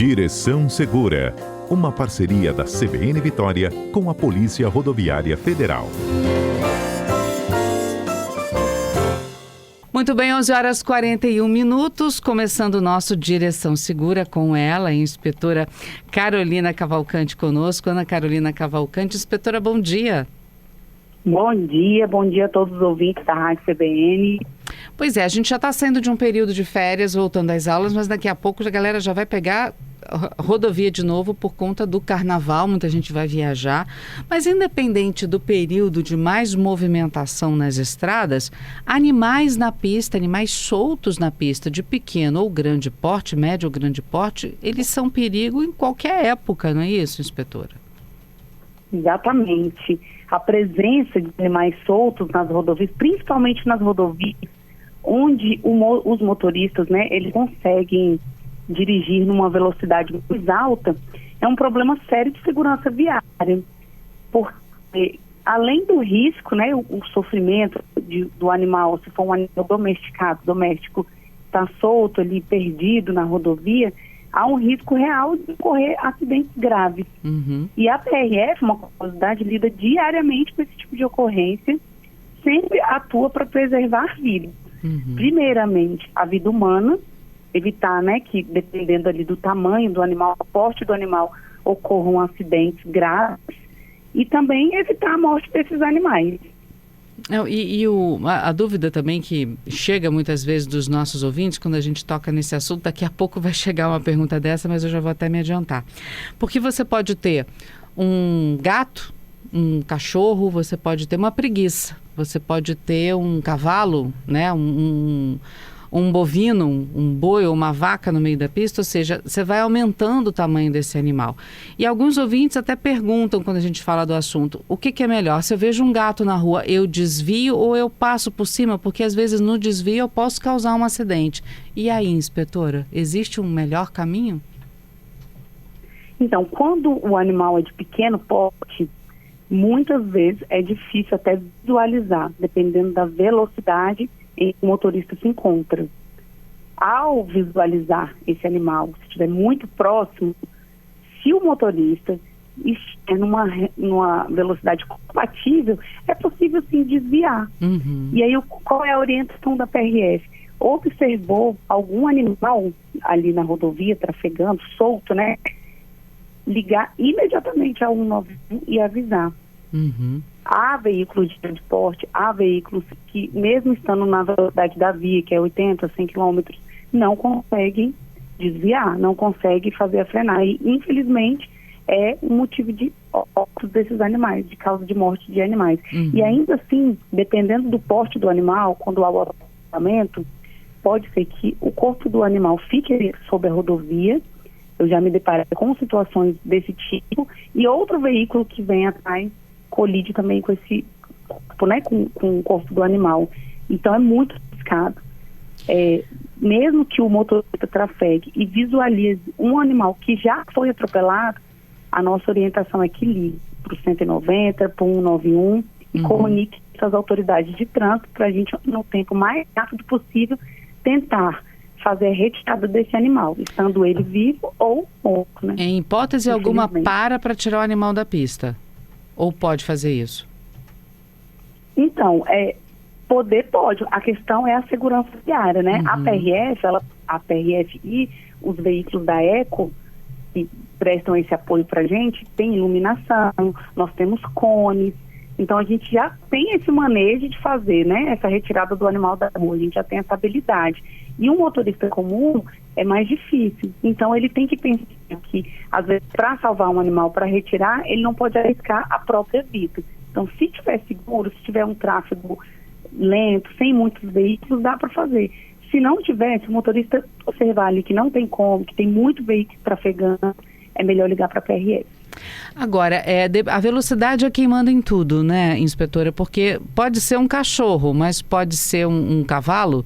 Direção Segura, uma parceria da CBN Vitória com a Polícia Rodoviária Federal. Muito bem, 11h41, começando o nosso Direção Segura com ela, a inspetora Carolina Cavalcante conosco. Ana Carolina Cavalcante, inspetora, bom dia. Bom dia a todos os ouvintes da Rádio CBN. Pois é, a gente já está saindo de um período de férias, voltando às aulas, mas daqui a pouco a galera já vai pegar rodovia de novo por conta do carnaval, muita gente vai viajar. Mas independente do período de mais movimentação nas estradas, animais na pista, animais soltos na pista de pequeno ou grande porte, médio ou grande porte, eles são perigo em qualquer época, não é isso, inspetora? Exatamente. A presença de animais soltos nas rodovias, principalmente nas rodovias onde os motoristas, eles conseguem dirigir numa velocidade mais alta, é um problema sério de segurança viária. Porque, além do risco, o sofrimento do animal, se for um animal doméstico, está solto ali, perdido na rodovia, há um risco real de ocorrer acidentes graves. Uhum. E a PRF, uma curiosidade, lida diariamente com esse tipo de ocorrência, sempre atua para preservar vidas. Uhum. Primeiramente, a vida humana, evitar que, dependendo ali do tamanho do animal, do porte do animal, ocorram acidentes graves, e também evitar a morte desses animais. A dúvida também que chega muitas vezes dos nossos ouvintes, quando a gente toca nesse assunto, daqui a pouco vai chegar uma pergunta dessa, mas eu já vou até me adiantar. Porque você pode ter um gato, um cachorro, você pode ter uma preguiça, você pode ter um cavalo, um bovino, um boi ou uma vaca no meio da pista, ou seja, você vai aumentando o tamanho desse animal. E alguns ouvintes até perguntam, quando a gente fala do assunto, o que é melhor? Se eu vejo um gato na rua, eu desvio ou eu passo por cima? Porque às vezes no desvio eu posso causar um acidente. E aí, inspetora, existe um melhor caminho? Então, quando o animal é de pequeno porte, muitas vezes é difícil até visualizar, dependendo da velocidade em que o motorista se encontra. Ao visualizar esse animal, se estiver muito próximo, se o motorista estiver numa velocidade compatível, é possível sim desviar. Uhum. E aí, qual é a orientação da PRF? Observou algum animal ali na rodovia, trafegando, solto, ligar imediatamente a 191 e avisar. Uhum. Há veículos de grande porte, há veículos que, mesmo estando na velocidade da via, que é 80, 100 km, não conseguem desviar, não conseguem fazer a frenagem. E, infelizmente, é um motivo de óbito desses animais, de causa de morte de animais. Uhum. E ainda assim, dependendo do porte do animal, quando há o atropelamento, pode ser que o corpo do animal fique sobre a rodovia. Eu já me deparei com situações desse tipo, e outro veículo que vem atrás colide também com esse corpo, com o corpo do animal. Então é muito arriscado. Mesmo que o motorista trafegue e visualize um animal que já foi atropelado, a nossa orientação é que ligue para o 190, para o 191 e comunique às autoridades de trânsito para a gente, no tempo mais rápido possível, tentar fazer a retirada desse animal, estando ele vivo ou morto. Em hipótese alguma, para tirar o animal da pista? Ou pode fazer isso? Então, pode. A questão é a segurança viária, Uhum. A PRF e os veículos da ECO, que prestam esse apoio para a gente, tem iluminação, nós temos cones. Então, a gente já tem esse manejo de fazer, essa retirada do animal da rua. A gente já tem essa habilidade. E um motorista comum é mais difícil. Então, ele tem que pensar que, às vezes, para salvar um animal, para retirar, ele não pode arriscar a própria vida. Então, se tiver seguro, se tiver um tráfego lento, sem muitos veículos, dá para fazer. Se não tiver, se o motorista observar ali que não tem como, que tem muito veículo trafegando, é melhor ligar para a PRF. Agora, a velocidade é quem manda em tudo, inspetora? Porque pode ser um cachorro, mas pode ser um cavalo.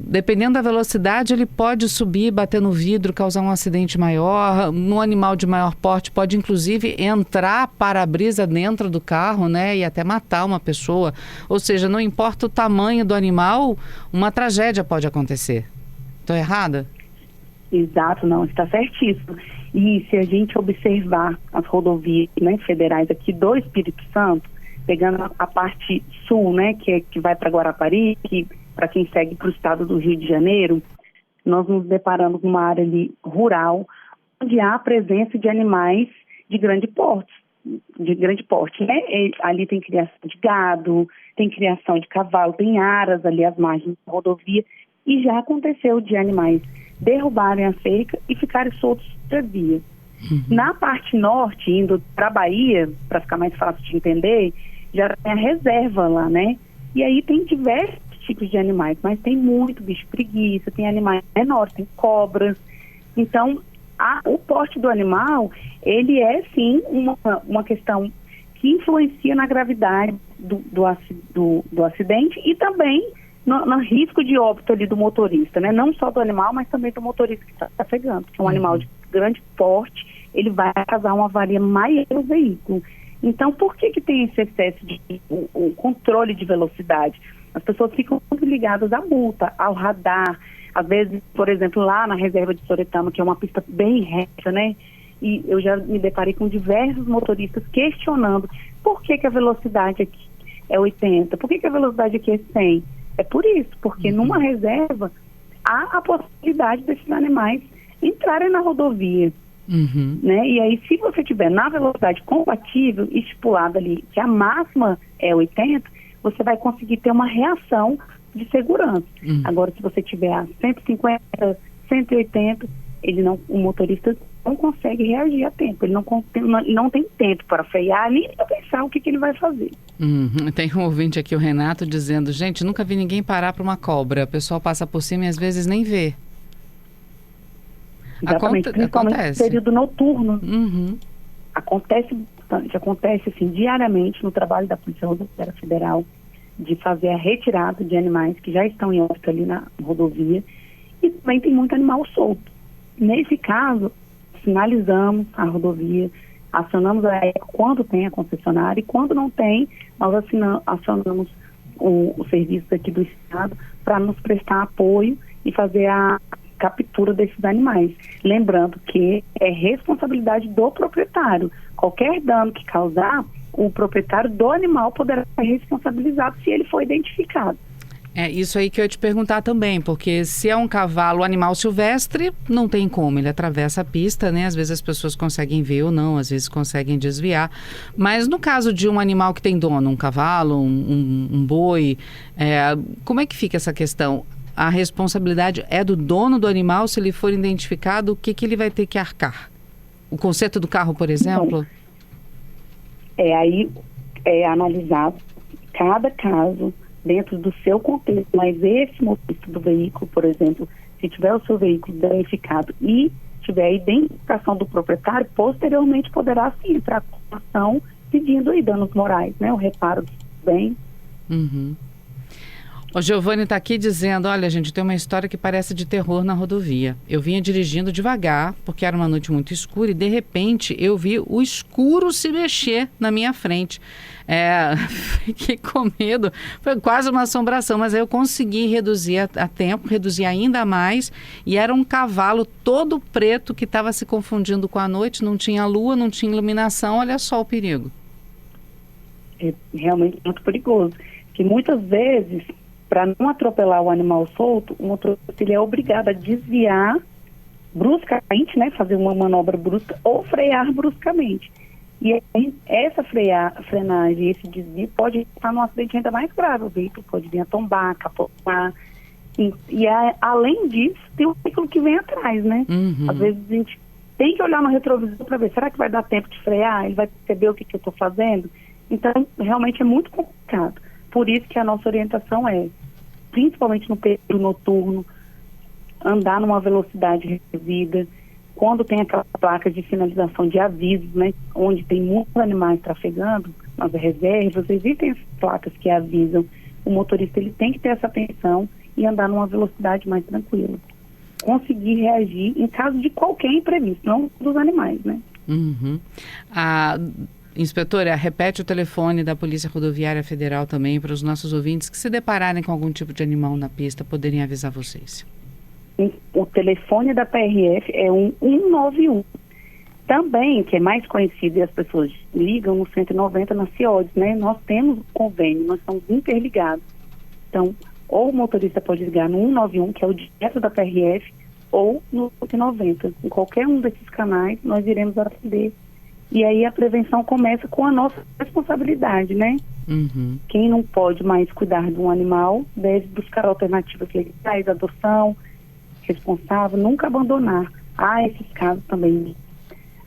Dependendo da velocidade, ele pode subir, bater no vidro, causar um acidente maior. Um animal de maior porte pode, inclusive, entrar para-brisa dentro do carro, e até matar uma pessoa. Ou seja, não importa o tamanho do animal, uma tragédia pode acontecer. Estou errada? Exato, não, está certíssimo. E se a gente observar as rodovias, né, federais aqui do Espírito Santo, pegando a parte sul, né, que vai para Guarapari, que para quem segue para o estado do Rio de Janeiro, nós nos deparamos numa área ali rural, onde há a presença de animais de grande porte, né? Ali tem criação de gado, tem criação de cavalo, tem aras ali às margens da rodovia, e já aconteceu de animais derrubarem a cerca e ficarem soltos da via. Na parte norte, indo para a Bahia, para ficar mais fácil de entender, já tem a reserva lá, né? E aí tem diversos tipos de animais, mas tem muito bicho preguiça, tem animais menores, tem cobras. Então, o porte do animal, ele é sim uma questão que influencia na gravidade do acidente e também no risco de óbito ali do motorista, né? Não só do animal, mas também do motorista que está trafegando, que é um animal de grande porte, ele vai causar uma avaria maior no veículo. Então, por que tem esse excesso de o controle de velocidade? As pessoas ficam muito ligadas à multa, ao radar. Às vezes, por exemplo, lá na reserva de Soretama, que é uma pista bem reta, né? E eu já me deparei com diversos motoristas questionando por que a velocidade aqui é 80, por que a velocidade aqui é 100? É por isso, porque numa reserva há a possibilidade desses animais entrarem na rodovia. Né? E aí, se você tiver na velocidade compatível, estipulada ali, que a máxima é 80, você vai conseguir ter uma reação de segurança. Agora, se você tiver a 150, 180, o motorista não consegue reagir a tempo. Ele não tem tempo para frear, nem para pensar o que ele vai fazer. Tem um ouvinte aqui, o Renato, dizendo: gente, nunca vi ninguém parar para uma cobra. O pessoal passa por cima e às vezes nem vê. Exatamente, principalmente no período noturno. Acontece bastante, acontece assim, diariamente no trabalho da Polícia Rodoviária Federal, de fazer a retirada de animais que já estão em óbito ali na rodovia, e também tem muito animal solto. Nesse caso, sinalizamos a rodovia, acionamos a ECO quando tem a concessionária, e quando não tem, nós acionamos o serviço aqui do Estado para nos prestar apoio e fazer a captura desses animais. Lembrando que é responsabilidade do proprietário. Qualquer dano que causar, o proprietário do animal poderá ser responsabilizado se ele for identificado. É isso aí que eu ia te perguntar também, porque se é um cavalo, animal silvestre, não tem como, ele atravessa a pista, né? Às vezes as pessoas conseguem ver ou não, às vezes conseguem desviar. Mas no caso de um animal que tem dono, um cavalo, um boi, como é que fica essa questão? A responsabilidade é do dono do animal, se ele for identificado, o que ele vai ter que arcar? O conserto do carro, por exemplo? Aí é analisado cada caso dentro do seu contexto, mas esse motorista do veículo, por exemplo, se tiver o seu veículo danificado e tiver a identificação do proprietário, posteriormente poderá sim entrar com ação pedindo aí danos morais, né? O reparo do bem. O Giovanni está aqui dizendo: olha, gente, tem uma história que parece de terror na rodovia. Eu vinha dirigindo devagar, porque era uma noite muito escura, e de repente eu vi o escuro se mexer na minha frente. Fiquei com medo, foi quase uma assombração, mas aí eu consegui reduzir a tempo, reduzir ainda mais, e era um cavalo todo preto que estava se confundindo com a noite, não tinha lua, não tinha iluminação, olha só o perigo. É realmente muito perigoso, que muitas vezes, para não atropelar o animal solto, o motorista ele é obrigado a desviar bruscamente, né, fazer uma manobra brusca ou frear bruscamente. E aí, essa frenagem, esse desvio pode estar num acidente ainda mais grave. O veículo pode vir a tombar, capotar. Além disso, tem o veículo que vem atrás, né? Às vezes a gente tem que olhar no retrovisor para ver, será que vai dar tempo de frear? Ele vai perceber o que eu estou fazendo? Então, realmente é muito complicado. Por isso que a nossa orientação é, principalmente no período noturno, andar numa velocidade reduzida. Quando tem aquela placa de sinalização de avisos, né, onde tem muitos animais trafegando, nas reservas, existem essas placas que avisam. O motorista ele tem que ter essa atenção e andar numa velocidade mais tranquila. Conseguir reagir em caso de qualquer imprevisto, não dos animais, né? Inspetora, repete o telefone da Polícia Rodoviária Federal também para os nossos ouvintes que se depararem com algum tipo de animal na pista poderem avisar vocês. O telefone da PRF é um 191. Também, que é mais conhecido e as pessoas ligam no 190 na CIODES, né? Nós temos um convênio, nós estamos interligados. Então, ou o motorista pode ligar no 191, que é o direto da PRF, ou no 190. Em qualquer um desses canais, nós iremos atender. E aí a prevenção começa com a nossa responsabilidade, né? Uhum. Quem não pode mais cuidar de um animal deve buscar alternativas legais, adoção, responsável, nunca abandonar. Há esses casos também,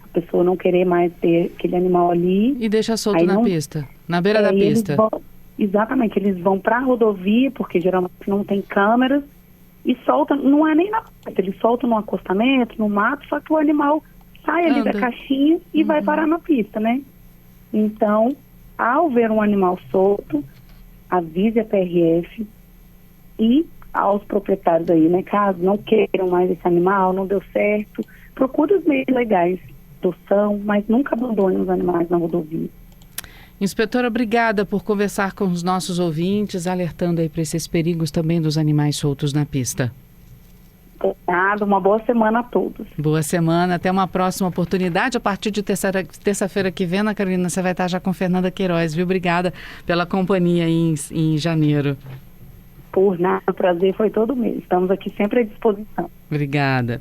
a pessoa não querer mais ter aquele animal ali. E deixa solto na pista, na beira da pista. Exatamente, eles vão para a rodovia, porque geralmente não tem câmeras, e soltam, não é nem na pista, eles soltam no acostamento, no mato, só que o animal sai ali da caixinha e vai parar na pista, né? Então, ao ver um animal solto, avise a PRF e aos proprietários aí, né? Caso não queiram mais esse animal, não deu certo, procure os meios legais de adoção, mas nunca abandone os animais na rodovia. Inspetora, obrigada por conversar com os nossos ouvintes, alertando aí para esses perigos também dos animais soltos na pista. Nada, uma boa semana a todos. Boa semana, até uma próxima oportunidade. A partir de terça-feira que vem, Ana Carolina, você vai estar já com Fernanda Queiroz, viu? Obrigada pela companhia em janeiro. Por nada, o prazer foi todo meu. Estamos aqui sempre à disposição. Obrigada.